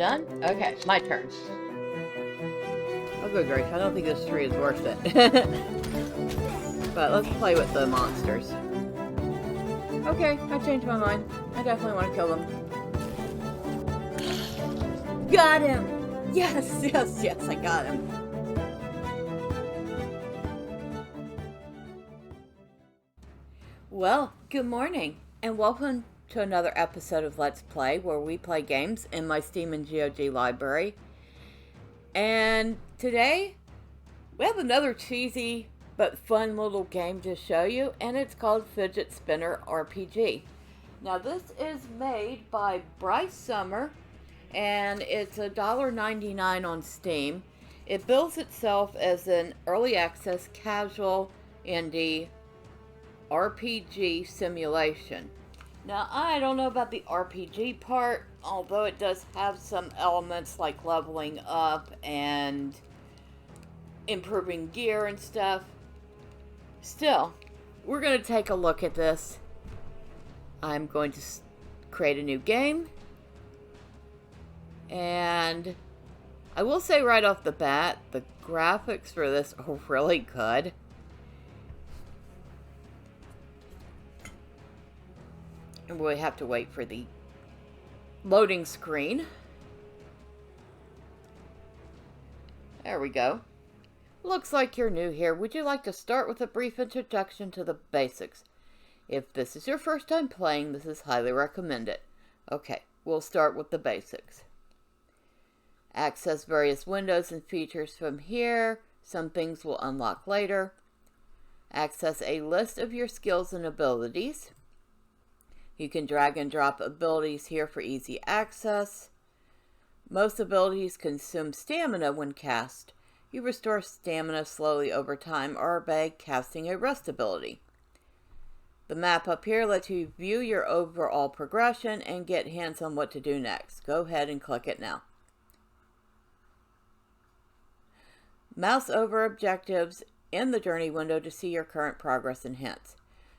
done? Okay, my turn. Oh, good grief. I don't think this tree is worth it. But let's play with the monsters. Okay, I changed my mind. I definitely want to kill them. Got him! Yes, yes, yes, I got him. Well, good morning, and welcome to another episode of Let's Play, where we play games in my Steam and GOG library. And today, we have another cheesy but fun little game to show you, and it's called Fidget Spinner RPG. Now, this is made by Bryce Summer, and it's $1.99 on Steam. It bills itself as an early access casual indie RPG simulation. Now, I don't know about the RPG part, although it does have some elements like leveling up and improving gear and stuff. Still, we're going to take a look at this. I'm going to create a new game. And I will say right off the bat, the graphics for this are really good. And we have to wait for the loading screen. There we go. Looks like you're new here. Would you like to start with a brief introduction to the basics? If this is your first time playing, this is highly recommended. Okay, we'll start with the basics. Access various windows and features from here. Some things will unlock later. Access a list of your skills and abilities. You can drag and drop abilities here for easy access. Most abilities consume stamina when cast. You restore stamina slowly over time or by casting a rest ability. The map up here lets you view your overall progression and get hints on what to do next. Go ahead and click it now. Mouse over objectives in the journey window to see your current progress and hints.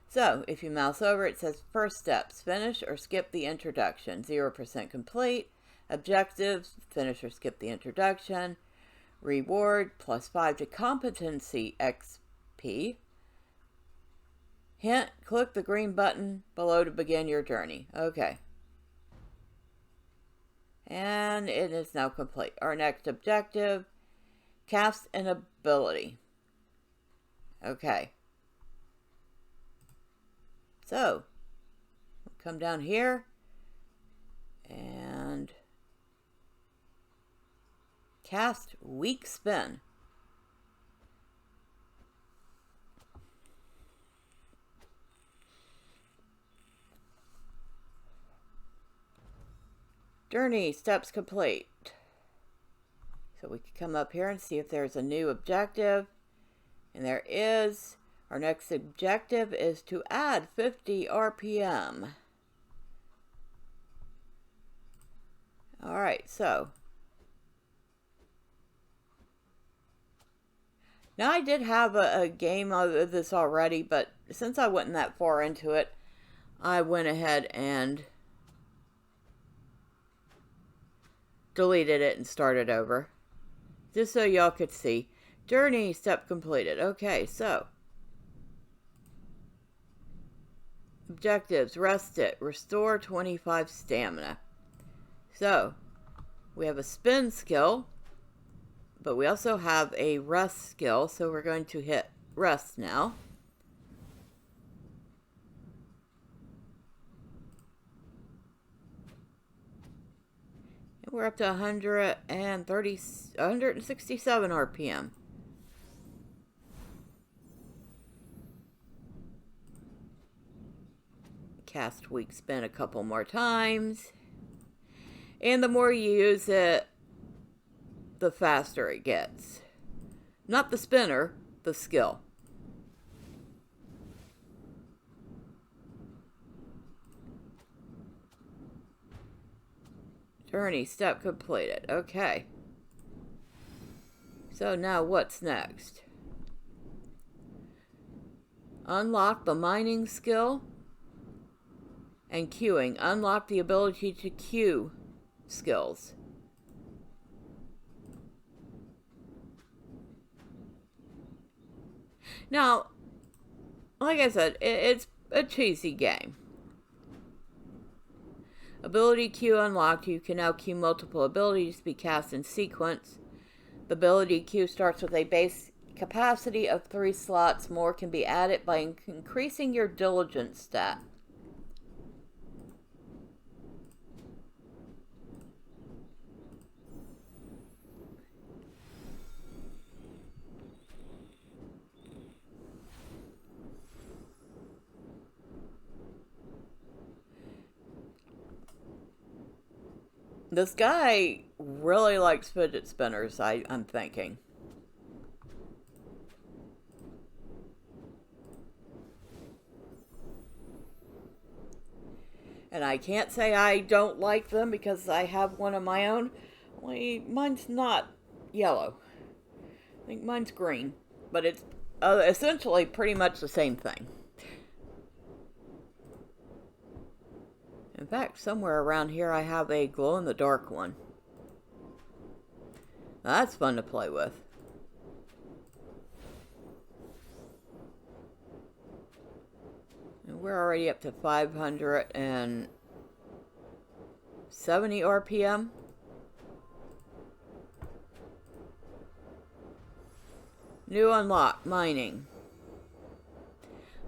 So, if you mouse over, it says first steps, finish or skip the introduction, 0% complete, objectives, finish or skip the introduction, reward, +5 to competency XP, hint, click the green button below to begin your journey. Okay. And it is now complete. Our next objective, cast an ability. Okay. So, we'll come down here and cast weak spin. Journey steps complete. So we can come up here and see if there's a new objective. And there is. Our next objective is to add 50 RPM. Alright, so. Now I did have a game of this already, but since I wasn't that far into it, I went ahead and deleted it and started over. Just so y'all could see. Journey step completed. Okay, so. Objectives, rest it, restore 25 stamina. So, we have a spin skill, but we also have a rest skill, so we're going to hit rest now. And we're up to 167 RPM. Cast weak spin a couple more times. And the more you use it, the faster it gets. Not the spinner, the skill. Journey step completed. Okay. So now what's next? Unlock the mining skill. And queuing. Unlock the ability to queue skills. Now, like I said, it's a cheesy game. Ability queue unlocked. You can now queue multiple abilities to be cast in sequence. The ability queue starts with a base capacity of 3 slots. More can be added by increasing your diligence stat. This guy really likes fidget spinners, I'm thinking. And I can't say I don't like them because I have one of my own. Only mine's not yellow. I think mine's green. But it's essentially pretty much the same thing. In fact, somewhere around here I have a glow-in-the-dark one. Now, that's fun to play with. And we're already up to 570 RPM. New unlock, mining.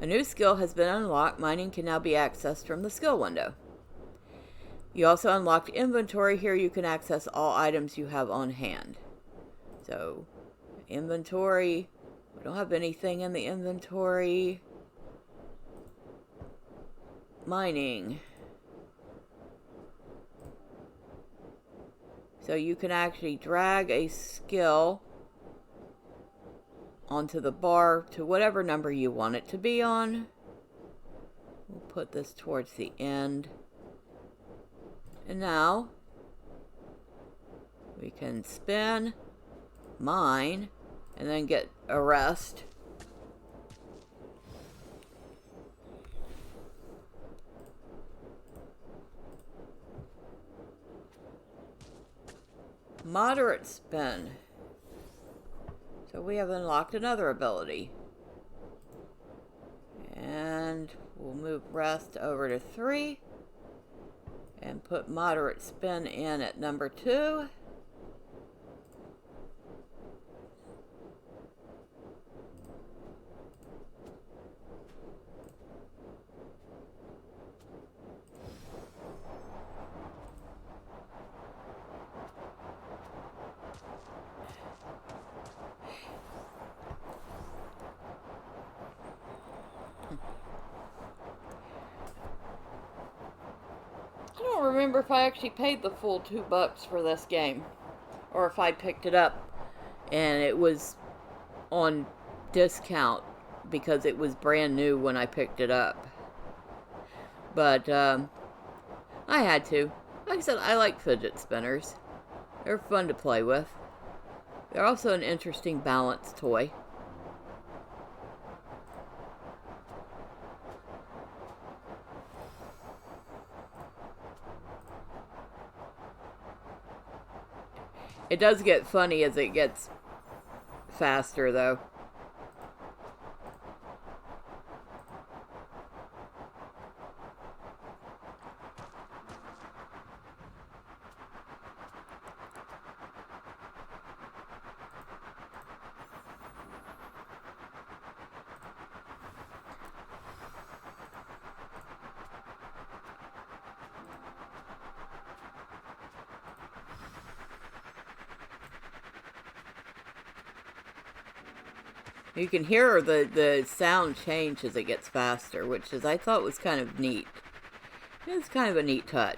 A new skill has been unlocked. Mining can now be accessed from the skill window. You also unlocked inventory. Here you can access all items you have on hand. So, inventory. We don't have anything in the inventory. Mining. So you can actually drag a skill onto the bar to whatever number you want it to be on. We'll put this towards the end. And now we can spin, mine, and then get a rest. Moderate spin. So we have unlocked another ability. And we'll move rest over to 3. And put moderate spin in at number 2. I don't remember if I actually paid the full $2 for this game, or if I picked it up and it was on discount because it was brand new when I picked it up. But I had to. Like I said, I like fidget spinners. They're fun to play with. They're also an interesting balance toy. It does get funny as it gets faster, though. You can hear the sound change as it gets faster, which is I thought was kind of neat. It's kind of a neat touch.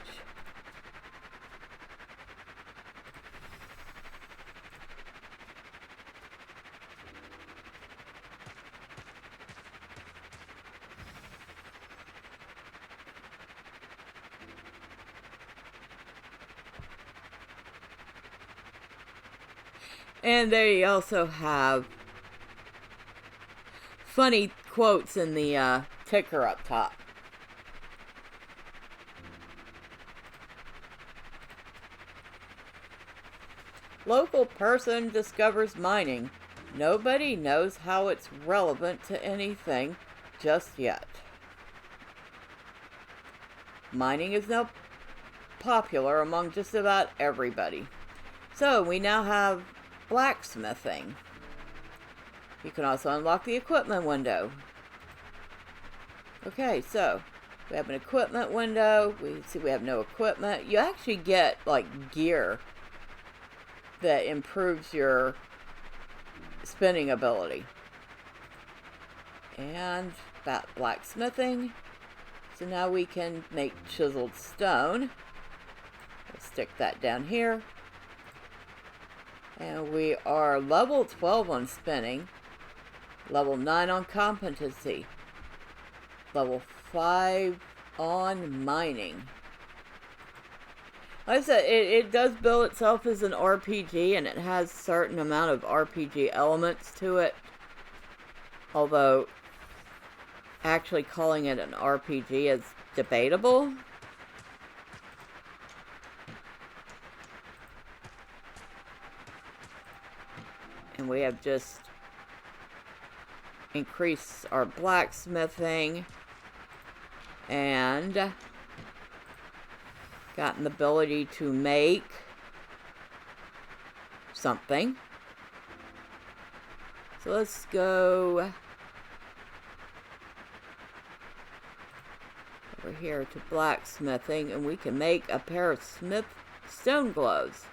And they also have funny quotes in the ticker up top. Local person discovers mining. Nobody knows how it's relevant to anything just yet. Mining is now popular among just about everybody. So we now have blacksmithing. You can also unlock the equipment window. Okay, so we have an equipment window. We see we have no equipment. You actually get like gear that improves your spinning ability. And blacksmithing. So now we can make chiseled stone. We'll stick that down here. And we are level 12 on spinning, level 9 on competency, level 5 on mining. Like I said, it does bill itself as an RPG, and it has a certain amount of RPG elements to it. Although, actually calling it an RPG is debatable. And we have just increased our blacksmithing and gotten the ability to make something. So let's go over here to blacksmithing, and we can make a pair of stone gloves.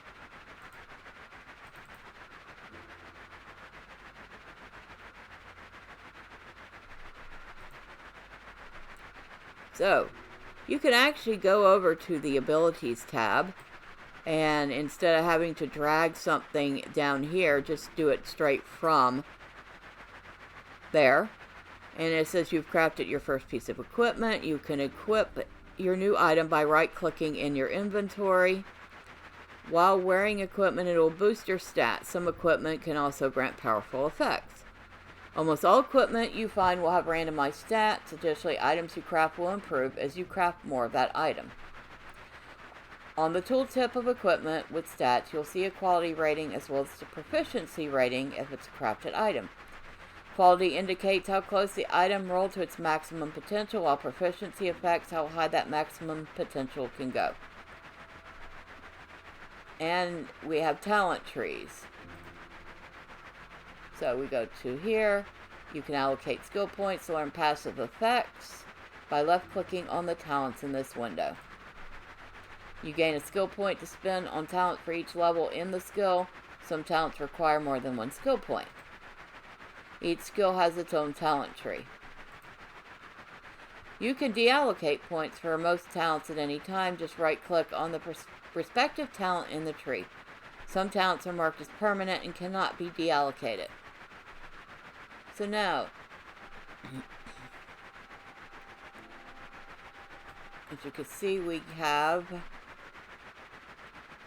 So, you can actually go over to the Abilities tab, and instead of having to drag something down here, just do it straight from there. And it says you've crafted your first piece of equipment. You can equip your new item by right-clicking in your inventory. While wearing equipment, it will boost your stats. Some equipment can also grant powerful effects. Almost all equipment you find will have randomized stats. Additionally, items you craft will improve as you craft more of that item. On the tooltip of equipment with stats, you'll see a quality rating as well as the proficiency rating if it's a crafted item. Quality indicates how close the item rolled to its maximum potential, while proficiency affects how high that maximum potential can go. And we have talent trees. So we go to here. You can allocate skill points to learn passive effects by left-clicking on the talents in this window. You gain a skill point to spend on talent for each level in the skill. Some talents require more than one skill point. Each skill has its own talent tree. You can deallocate points for most talents at any time. Just right-click on the respective talent in the tree. Some talents are marked as permanent and cannot be deallocated. So now, as you can see, we have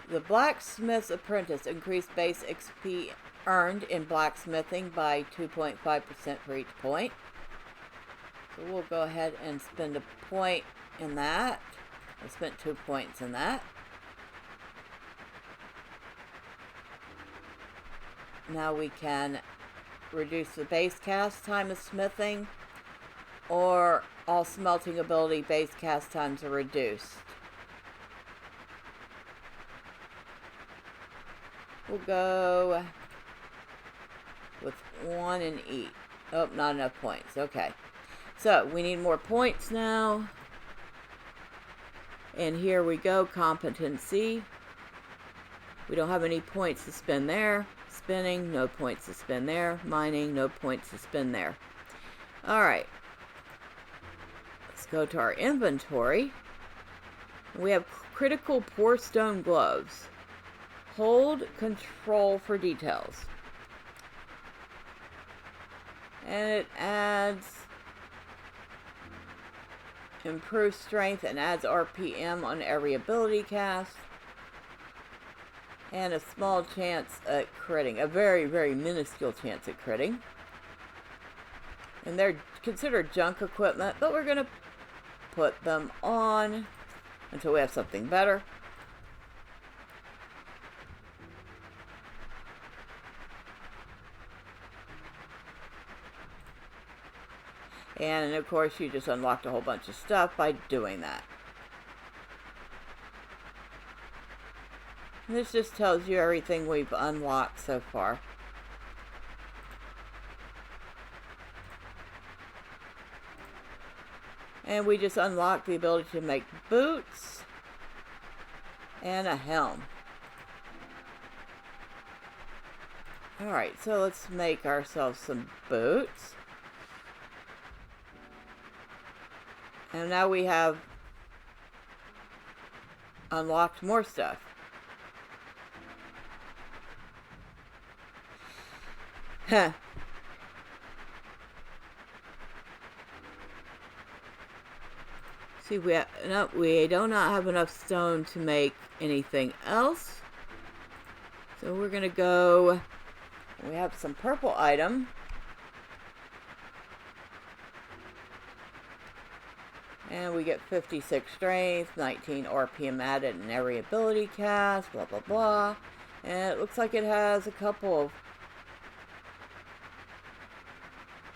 the Blacksmith's Apprentice. Increased base XP earned in blacksmithing by 2.5% for each point. So we'll go ahead and spend a point in that. I spent 2 points in that. Now we can reduce the base cast time of smithing, or all smelting ability base cast times are reduced. We'll go with 1 in each. Oh, not enough points. Okay. So, we need more points now. And here we go, competency. We don't have any points to spend there. Spinning, no points to spend there. Mining, no points to spend there. Alright. Let's go to our inventory. We have critical pour stone gloves. Hold control for details. And it adds improved strength and adds RPM on every ability cast. And a small chance at critting. A very, very minuscule chance at critting. And they're considered junk equipment, but we're going to put them on until we have something better. And of course, you just unlocked a whole bunch of stuff by doing that. This just tells you everything we've unlocked so far. And we just unlocked the ability to make boots and a helm. Alright, so let's make ourselves some boots. And now we have unlocked more stuff. Huh. See, we do not have enough stone to make anything else. So we're going to go... We have some purple item. And we get 56 strength, 19 RPM added in every ability cast, blah, blah, blah. And it looks like it has a couple of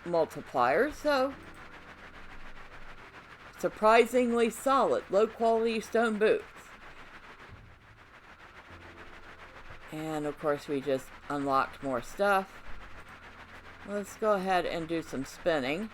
multipliers, so surprisingly solid, low quality stone boots. And of course we just unlocked more stuff. Let's go ahead and do some spinning.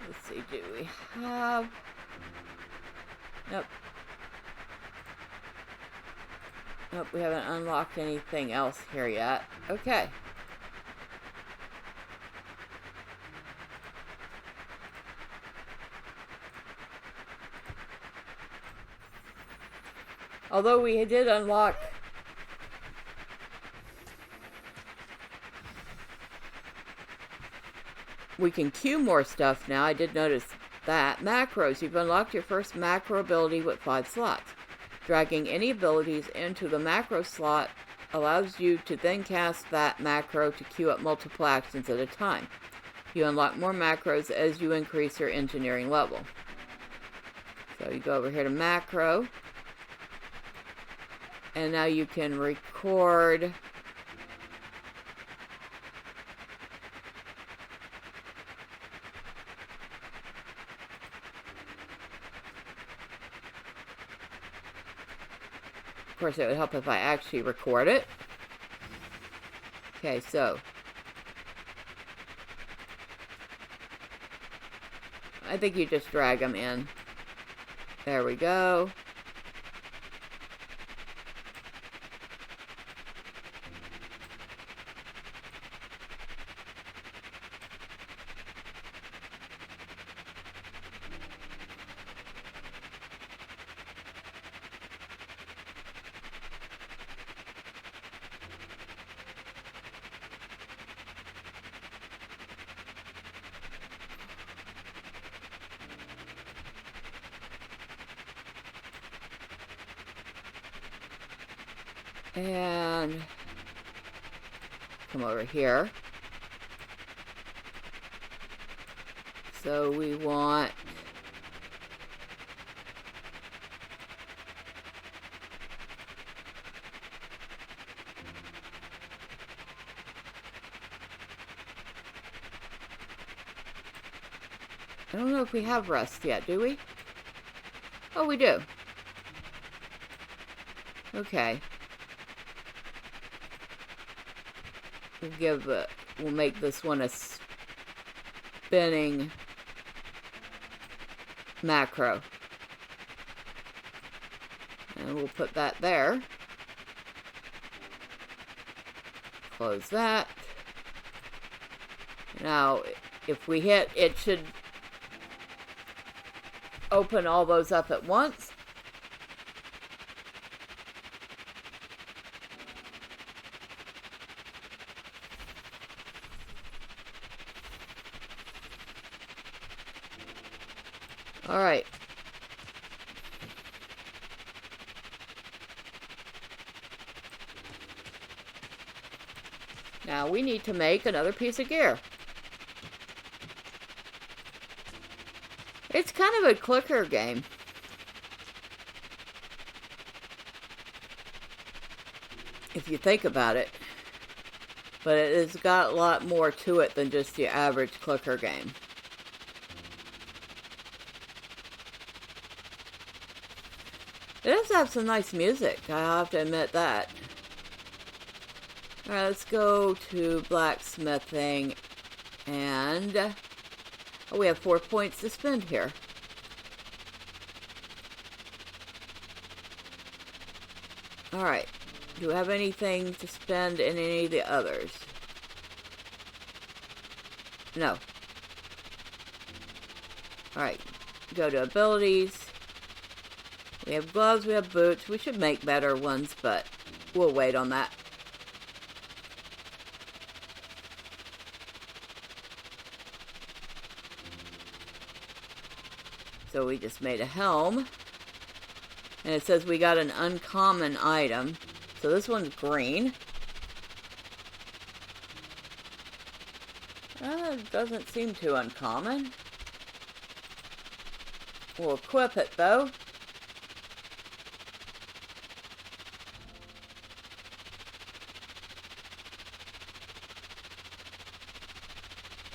Let's see, do we have... Nope. Nope, we haven't unlocked anything else here yet. Okay. Although we did unlock... We can queue more stuff now. I did notice that. Macros. You've unlocked your first macro ability with 5 slots. Dragging any abilities into the macro slot allows you to then cast that macro to queue up multiple actions at a time. You unlock more macros as you increase your engineering level. So you go over here to macro. And now you can record... Of course, it would help if I actually record it. Okay, so I think you just drag them in. There we go. And come over here. So we want I don't know if we have rust yet, do we? Oh, we do. Okay. We'll make this one a spinning macro. And we'll put that there. Close that. Now, if we hit, it should open all those up at once. All right. Now we need to make another piece of gear. It's kind of a clicker game. If you think about it. But it has got a lot more to it than just the average clicker game. It does have some nice music, I have to admit that. Alright, let's go to blacksmithing. And we have 4 points to spend here. Alright. Do we have anything to spend in any of the others? No. Alright. Go to abilities. We have gloves, we have boots. We should make better ones, but we'll wait on that. So we just made a helm. And it says we got an uncommon item. So this one's green. It doesn't seem too uncommon. We'll equip it though.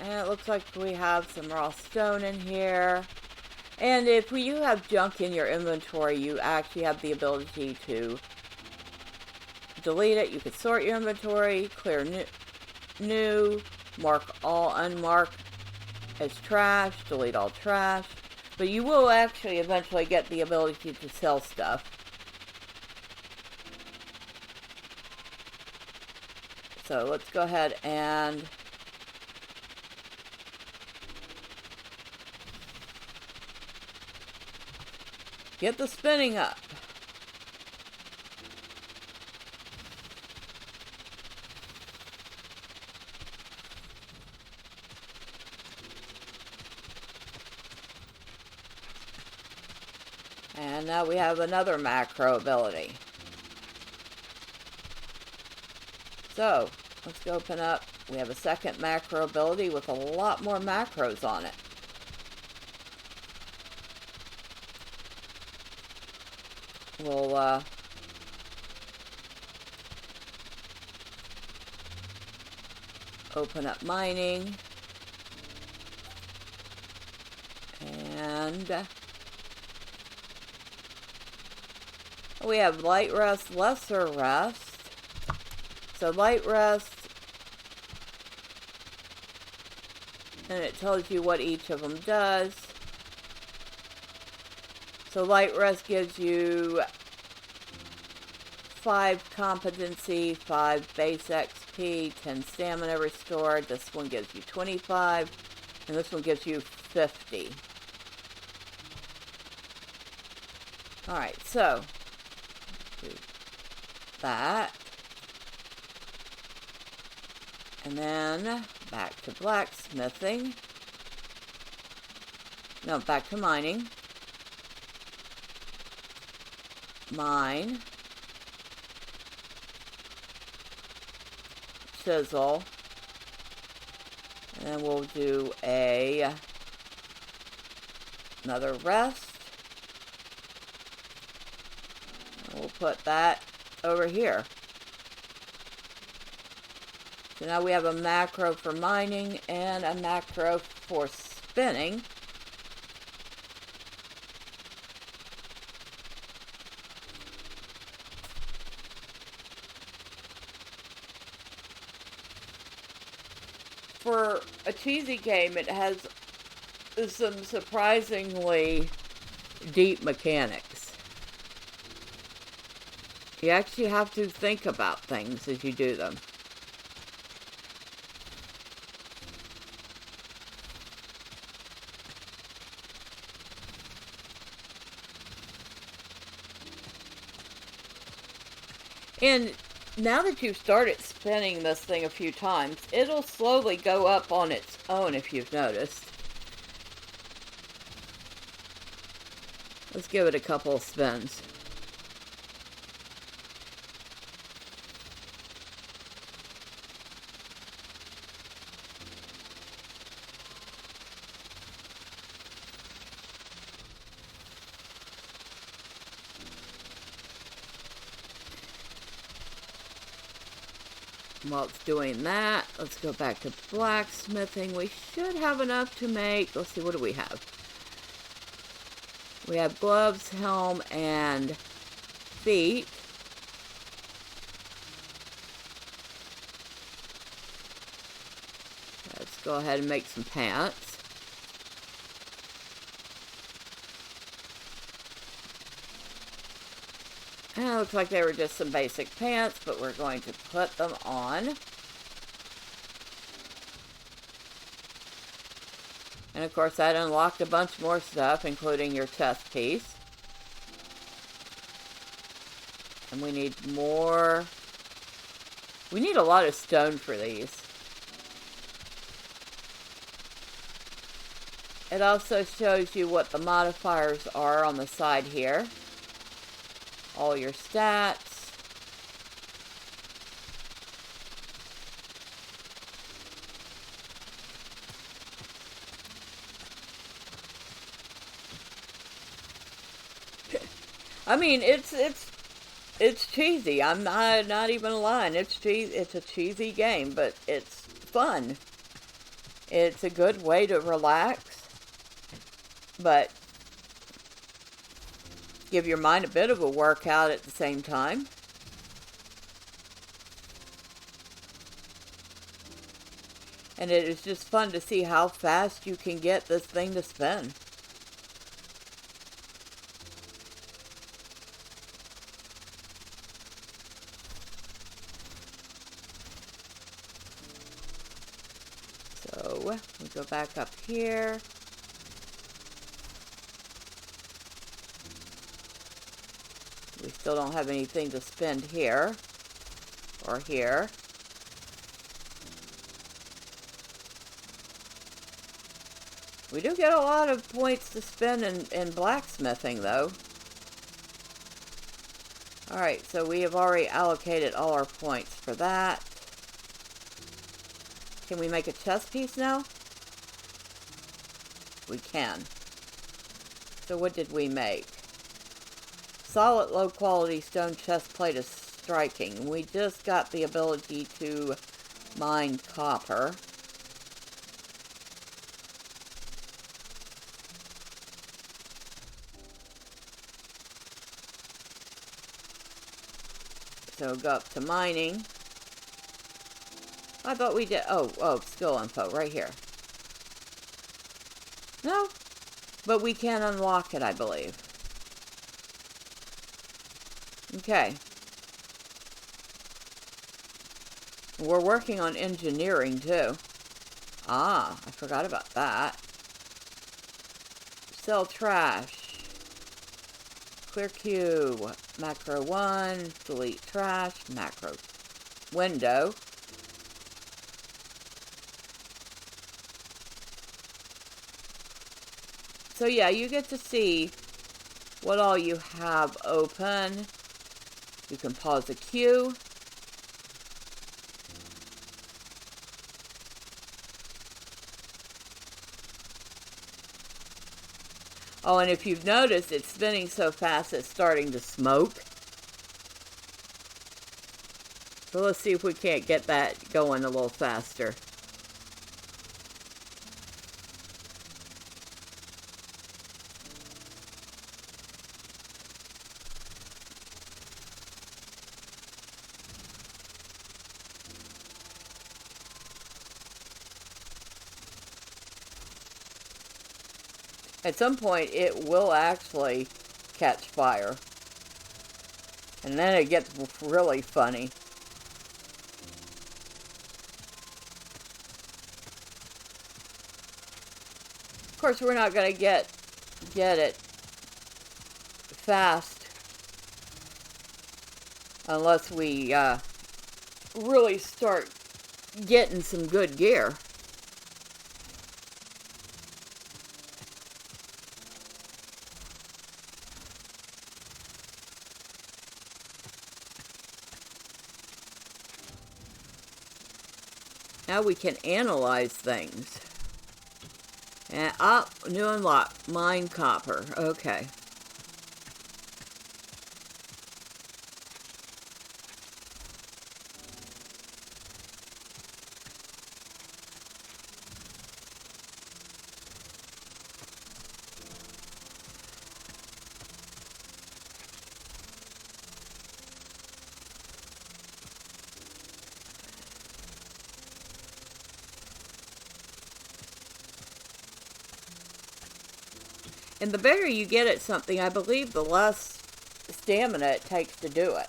And it looks like we have some raw stone in here. And if you have junk in your inventory, you actually have the ability to delete it. You can sort your inventory, clear new, mark all unmarked as trash, delete all trash. But you will actually eventually get the ability to sell stuff. So let's go ahead and get the spinning up. And now we have another macro ability. So, let's go open up. We have a second macro ability with a lot more macros on it. We'll open up mining. And we have light rest, lesser rest. So light rest, and it tells you what each of them does. So light rest gives you 5 competency, 5 base XP, 10 stamina restored. This one gives you 25, and this one gives you 50. Alright, so do that. And then back to blacksmithing. No, back to mining. Mine. Chisel. And then we'll do another rest. And we'll put that over here. So now we have a macro for mining and a macro for spinning. For a cheesy game, it has some surprisingly deep mechanics. You actually have to think about things as you do them. And now that you've started spinning this thing a few times, it'll slowly go up on its own if you've noticed. Let's give it a couple of spins. While it's doing that, let's go back to blacksmithing. We should have enough to make, let's see, what do we have? We have gloves, helm, and feet. Let's go ahead and make some pants. And it looks like they were just some basic pants, but we're going to put them on. And of course that unlocked a bunch more stuff, including your chest piece. And we need more. We need a lot of stone for these. It also shows you what the modifiers are on the side here. All your stats. I mean, it's cheesy. I'm not even lying. It's a cheesy game, but it's fun. It's a good way to relax, but give your mind a bit of a workout at the same time. And it is just fun to see how fast you can get this thing to spin. So we go back up here. We still don't have anything to spend here or here. We do get a lot of points to spend in blacksmithing, though. Alright, so we have already allocated all our points for that. Can we make a chest piece now? We can. So what did we make? Solid low quality stone chest plate is striking. We just got the ability to mine copper. So go up to mining. I thought we did. Oh, skill info right here. No, but we can unlock it, I believe. Okay. We're working on engineering too. Ah, I forgot about that. Sell trash. Clear queue. Macro 1. Delete trash. Macro window. So yeah, you get to see what all you have open. You can pause a queue. Oh, and if you've noticed, it's spinning so fast it's starting to smoke. So let's see if we can't get that going a little faster. At some point, it will actually catch fire. And then it gets really funny. Of course, we're not going to get it fast unless we really start getting some good gear. Now we can analyze things. And new unlock, mine copper. Okay. And the better you get at something, I believe, the less stamina it takes to do it.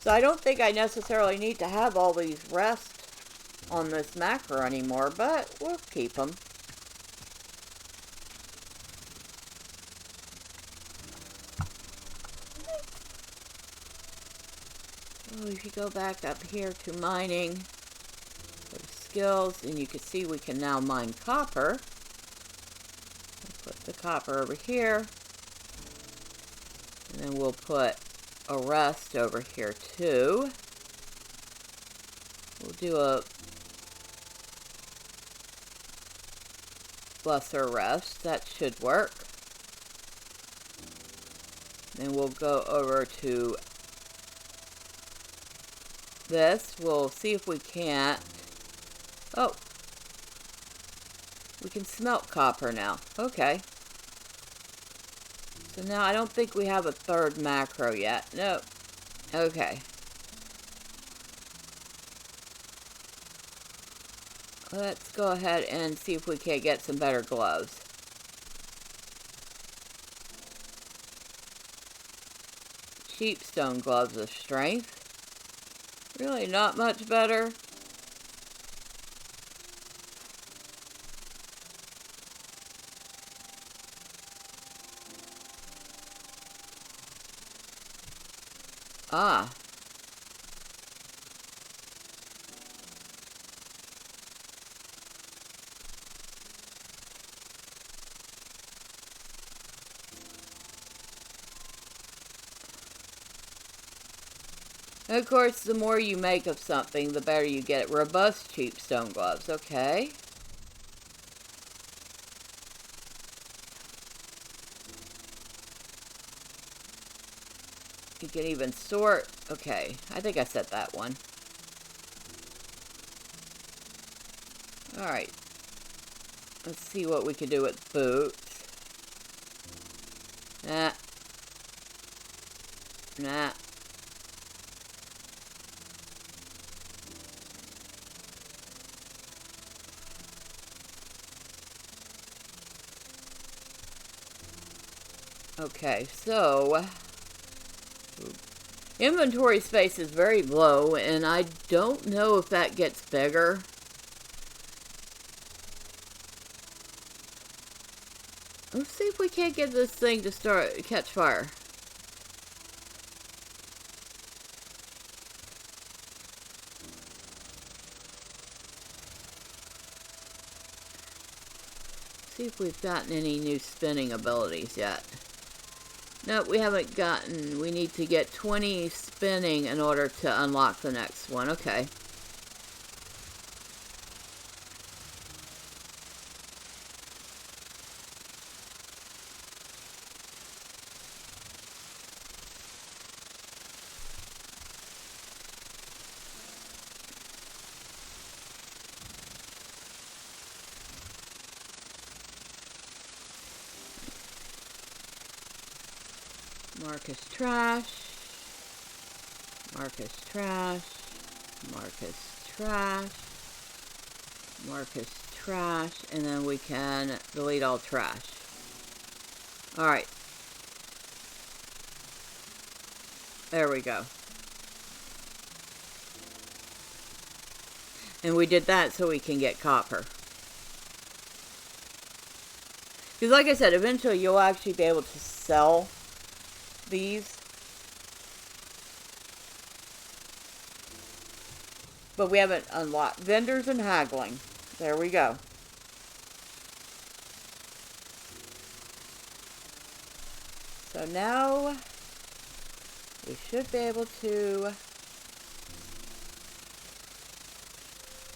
So I don't think I necessarily need to have all these rests on this macro anymore, but we'll keep them. Oh, if you go back up here to mining, go to skills, and you can see we can now mine copper. I'll put the copper over here, and then we'll put a rest over here too. We'll do a lesser rest. That should work. Then we'll go over to this. We'll see if we can't. Oh, we can smelt copper now. Okay. So now I don't think we have a third macro yet. Nope. Okay. Let's go ahead and see if we can't get some better gloves. Cheap stone gloves of strength. Really not much better. Ah. And of course, the more you make of something, the better you get it. Robust cheap stone gloves. Okay. You can even sort. Okay, I think I said that one. Alright. Let's see what we can do with boots. Nah. Nah. Okay, so inventory space is very low, and I don't know if that gets bigger. Let's see if we can't get this thing to catch fire. See if we've gotten any new spinning abilities yet. Nope, we haven't gotten. We need to get 20 spinning in order to unlock the next one. Okay. Marcus trash, Marcus trash, Marcus trash, Marcus trash, and then we can delete all trash. Alright. There we go. And we did that so we can get copper. Because like I said, eventually you'll actually be able to sell these, but we haven't unlocked vendors and haggling. There we go. So now we should be able to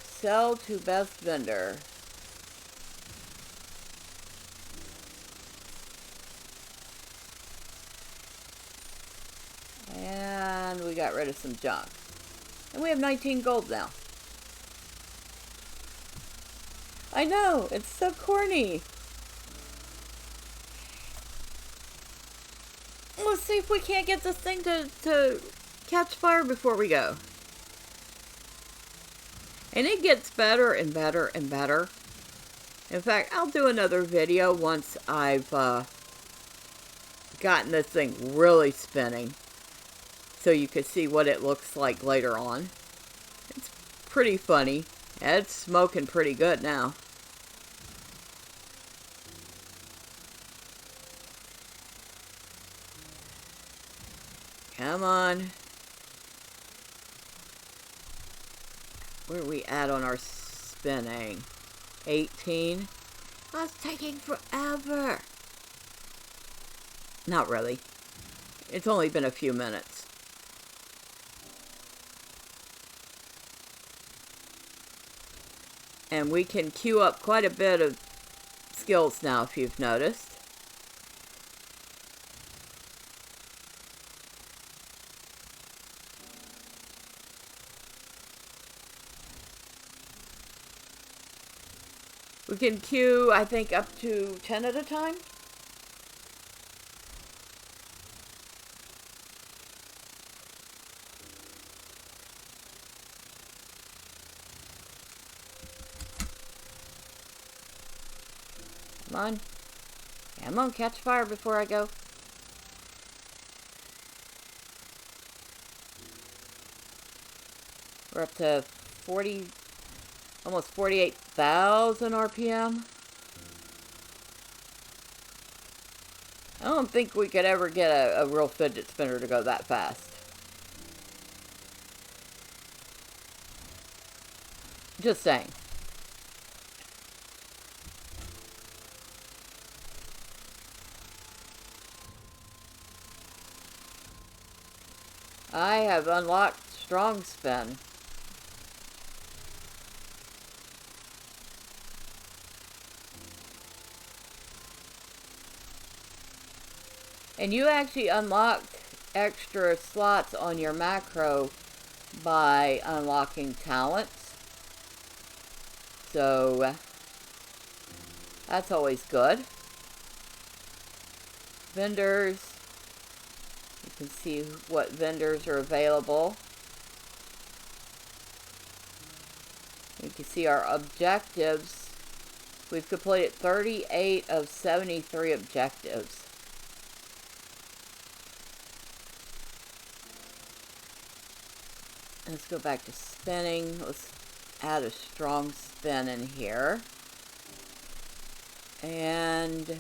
sell to best vendor. And we got rid of some junk. And we have 19 gold now. I know, it's so corny. Let's see if we can't get this thing to catch fire before we go. And it gets better and better and better. In fact, I'll do another video once I've gotten this thing really spinning, so you can see what it looks like later on. It's pretty funny. It's smoking pretty good now. Come on. Where are we at on our spinning? 18? Oh, it's taking forever. Not really. It's only been a few minutes. And we can queue up quite a bit of skills now, if you've noticed. We can queue, I think, up to 10 at a time. Come on. Come on, catch fire before I go. We're up to 40, almost 48,000 RPM. I don't think we could ever get a real fidget spinner to go that fast. Just saying. I have unlocked strong spin. And you actually unlock extra slots on your macro by unlocking talents. So that's always good. Vendors. You can see what vendors are available. You can see our objectives. We've completed 38 of 73 objectives. Let's go back to spinning. Let's add a strong spin in here. And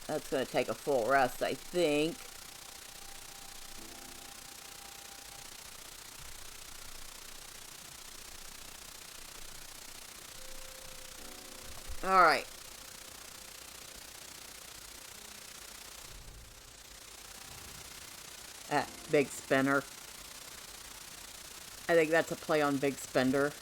that's going to take a full rest, I think. All right. Big spinner. I think that's a play on big spender.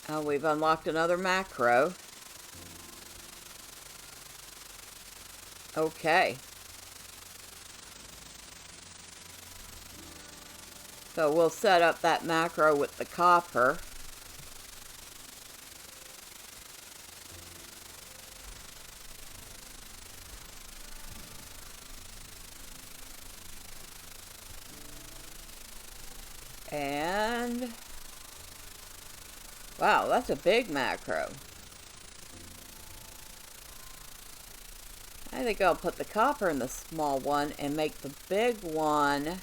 Oh, we've unlocked another macro. Okay. So we'll set up that macro with the copper. And wow, that's a big macro. I think I'll put the copper in the small one and make the big one.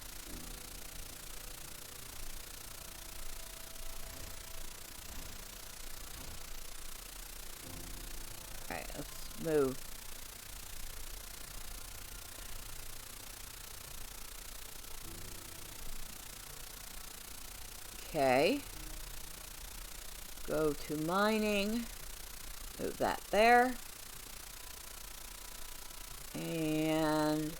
Alright, let's move. Okay. Go to mining. Move that there. And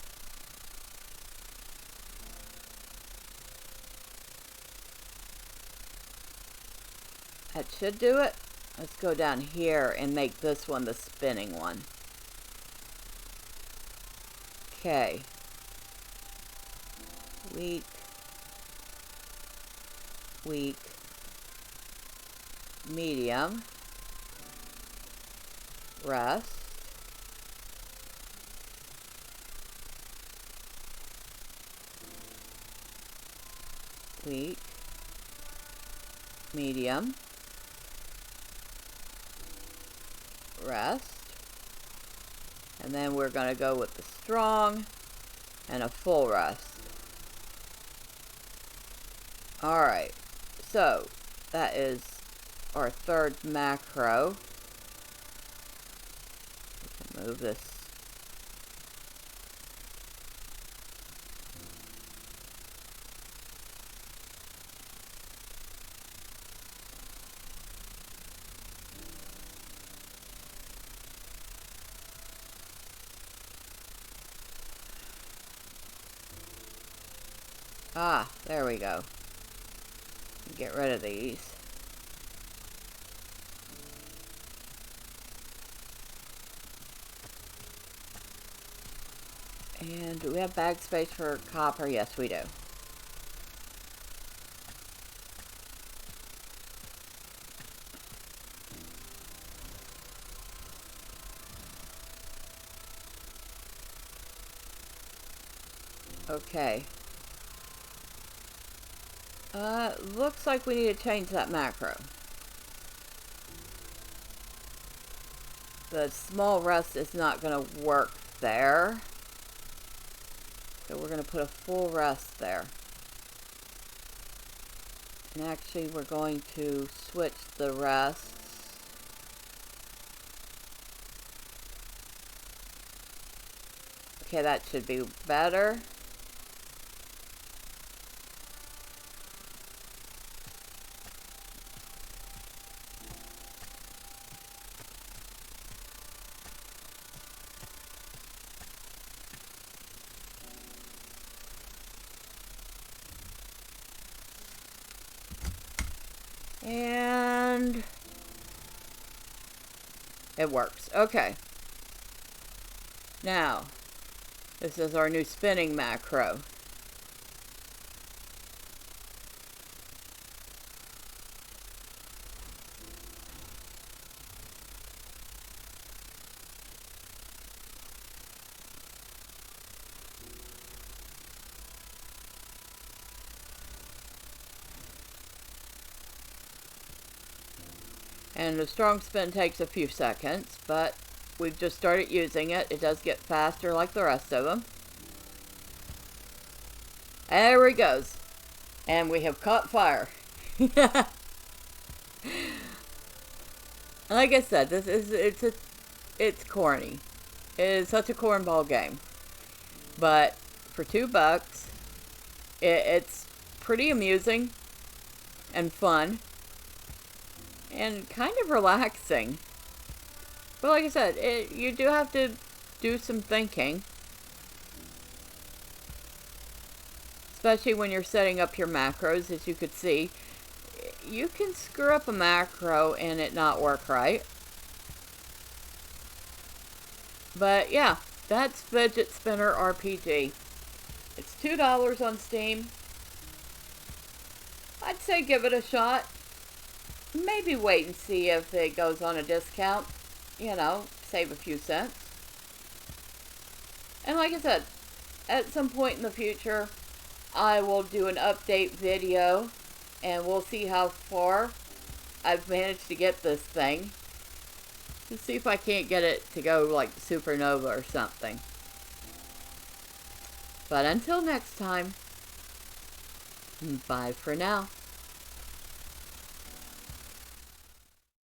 that should do it. Let's go down here and make this one the spinning one. Okay. weak, weak, medium, rest, weak, medium, rest, and then we're going to go with the strong and a full rest. Alright, so that is our third macro. We can move this. Ah, there we go. Get rid of these. And do we have bag space for copper? Yes, we do. Okay. Looks like we need to change that macro. The small rest is not going to work there. So we're going to put a full rest there. And actually we're going to switch the rests. Okay, that should be better. And it works. Okay. Now, this is our new spinning macro. And the strong spin takes a few seconds, but we've just started using it. It does get faster like the rest of them. There he goes. And we have caught fire. Like I said, it's corny. It is such a cornball game. But for $2, it's pretty amusing and fun. And kind of relaxing. But like I said, you do have to do some thinking. Especially when you're setting up your macros, as you could see. You can screw up a macro and it not work right. But yeah, that's Fidget Spinner RPG. It's $2 on Steam. I'd say give it a shot. Maybe wait and see if it goes on a discount. You know, save a few cents. And like I said, at some point in the future, I will do an update video. And we'll see how far I've managed to get this thing. To see if I can't get it to go like supernova or something. But until next time, bye for now.